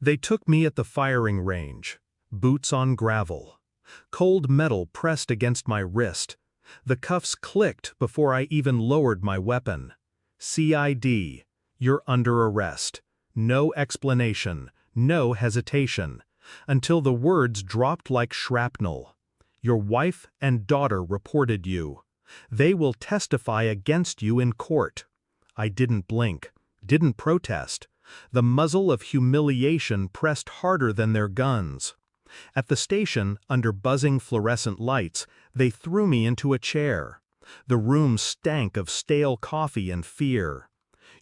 They took me at the firing range, boots on gravel. Cold metal pressed against my wrist. The cuffs clicked before I even lowered my weapon. CID, you're under arrest. No explanation, no hesitation, until the words dropped like shrapnel. Your wife and daughter reported you. They will testify against you in court. I didn't blink, didn't protest. The muzzle of humiliation pressed harder than their guns. At the station, under buzzing fluorescent lights, they threw me into a chair. The room stank of stale coffee and fear.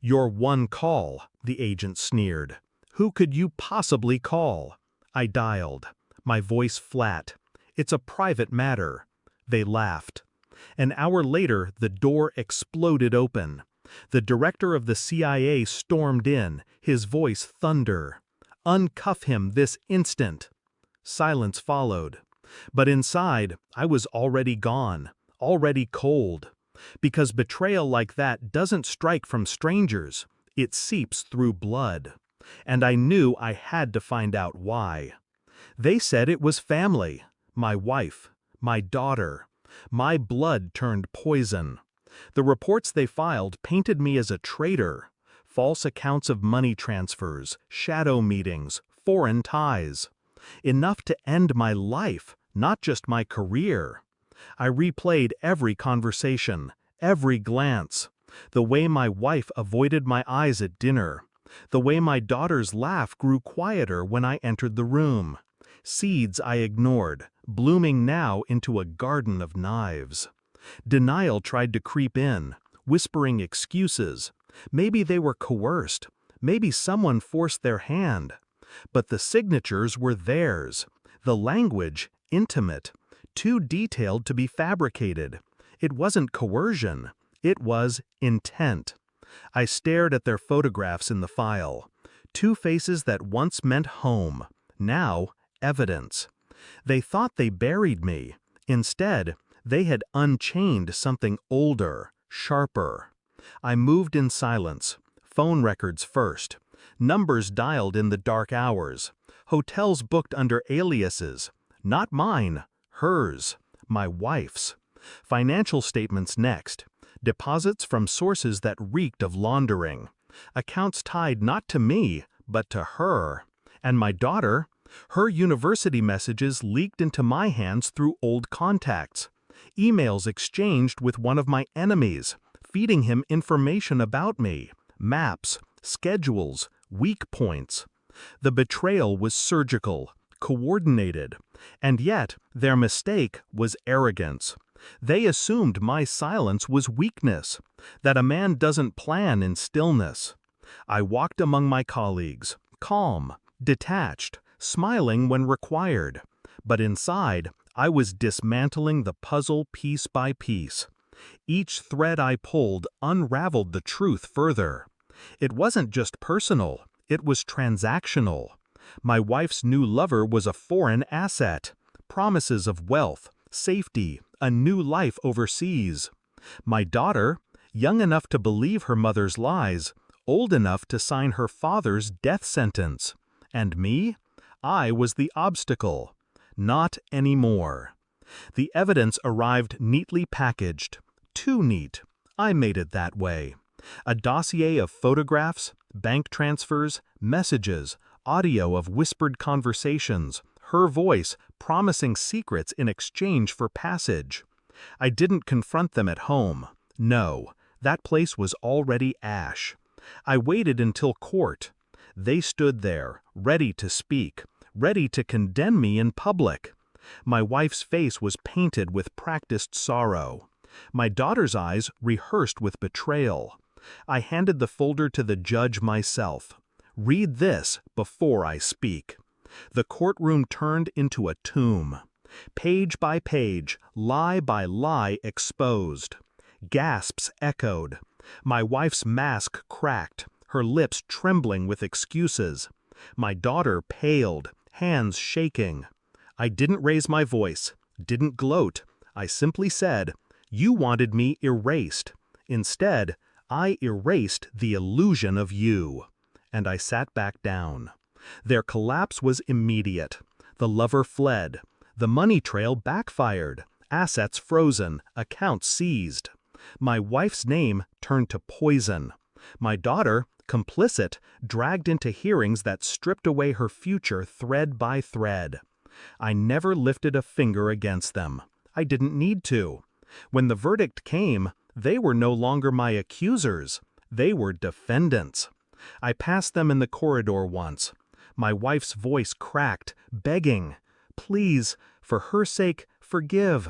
Your one call, the agent sneered. Who could you possibly call? I dialed, my voice flat. It's a private matter. They laughed. An hour later, the door exploded open. The director of the CIA stormed in, his voice thunder. Uncuff him this instant. Silence followed. But inside, I was already gone, already cold. Because betrayal like that doesn't strike from strangers, it seeps through blood. And I knew I had to find out why. They said it was family, my wife, my daughter. My blood turned poison. The reports they filed painted me as a traitor. False accounts of money transfers, shadow meetings, foreign ties. Enough to end my life, not just my career. I replayed every conversation, every glance. The way my wife avoided my eyes at dinner. The way my daughter's laugh grew quieter when I entered the room. Seeds I ignored, blooming now into a garden of knives. Denial tried to creep in, whispering excuses. Maybe they were coerced. Maybe someone forced their hand. But the signatures were theirs. The language, intimate. Too detailed to be fabricated. It wasn't coercion. It was intent. I stared at their photographs in the file. Two faces that once meant home. Now, evidence. They thought they buried me. Instead, they had unchained something older, sharper. I moved in silence. Phone records first. Numbers dialed in the dark hours. Hotels booked under aliases. Not mine. Hers. My wife's. Financial statements next. Deposits from sources that reeked of laundering. Accounts tied not to me, but to her. And my daughter? Her university messages leaked into my hands through old contacts. Emails exchanged with one of my enemies, feeding him information about me. Maps, schedules, weak points. The betrayal was surgical, coordinated. And yet, their mistake was arrogance. They assumed my silence was weakness, that a man doesn't plan in stillness. I walked among my colleagues, calm, detached, smiling when required. But inside, I was dismantling the puzzle piece by piece. Each thread I pulled unraveled the truth further. It wasn't just personal, it was transactional. My wife's new lover was a foreign asset. Promises of wealth, safety, a new life overseas. My daughter, young enough to believe her mother's lies, old enough to sign her father's death sentence. And me? I was the obstacle. Not anymore. The evidence arrived neatly packaged. Too neat. I made it that way. A dossier of photographs, bank transfers, messages, audio of whispered conversations, her voice promising secrets in exchange for passage. I didn't confront them at home. No, that place was already ash. I waited until court. They stood there, ready to speak, ready to condemn me in public. My wife's face was painted with practiced sorrow. My daughter's eyes rehearsed with betrayal. I handed the folder to the judge myself. Read this before I speak. The courtroom turned into a tomb. Page by page, lie by lie exposed. Gasps echoed. My wife's mask cracked, her lips trembling with excuses. My daughter paled, hands shaking. I didn't raise my voice, didn't gloat. I simply said, "You wanted me erased. Instead, I erased the illusion of you." And I sat back down. Their collapse was immediate. The lover fled. The money trail backfired. Assets frozen, accounts seized. My wife's name turned to poison. My daughter, complicit, dragged into hearings that stripped away her future thread by thread. I never lifted a finger against them. I didn't need to. When the verdict came, they were no longer my accusers. They were defendants. I passed them in the corridor once. My wife's voice cracked, begging, "Please, for her sake, forgive."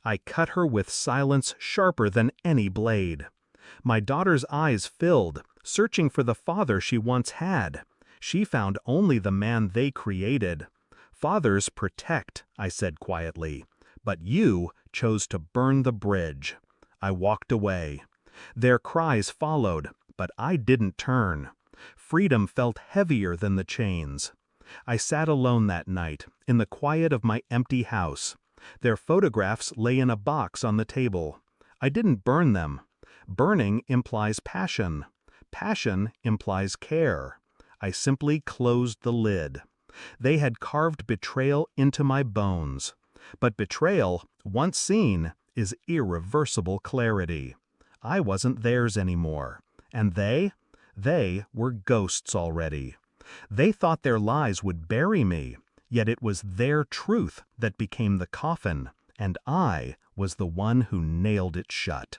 I cut her with silence sharper than any blade. My daughter's eyes filled, searching for the father she once had. She found only the man they created. "Fathers protect," I said quietly, "but you chose to burn the bridge." I walked away. Their cries followed, but I didn't turn. Freedom felt heavier than the chains. I sat alone that night, in the quiet of my empty house. Their photographs lay in a box on the table. I didn't burn them. Burning implies passion. Passion implies care. I simply closed the lid. They had carved betrayal into my bones. But betrayal, once seen, is irreversible clarity. I wasn't theirs anymore. And they were ghosts already. They thought their lies would bury me, yet it was their truth that became the coffin, and I was the one who nailed it shut.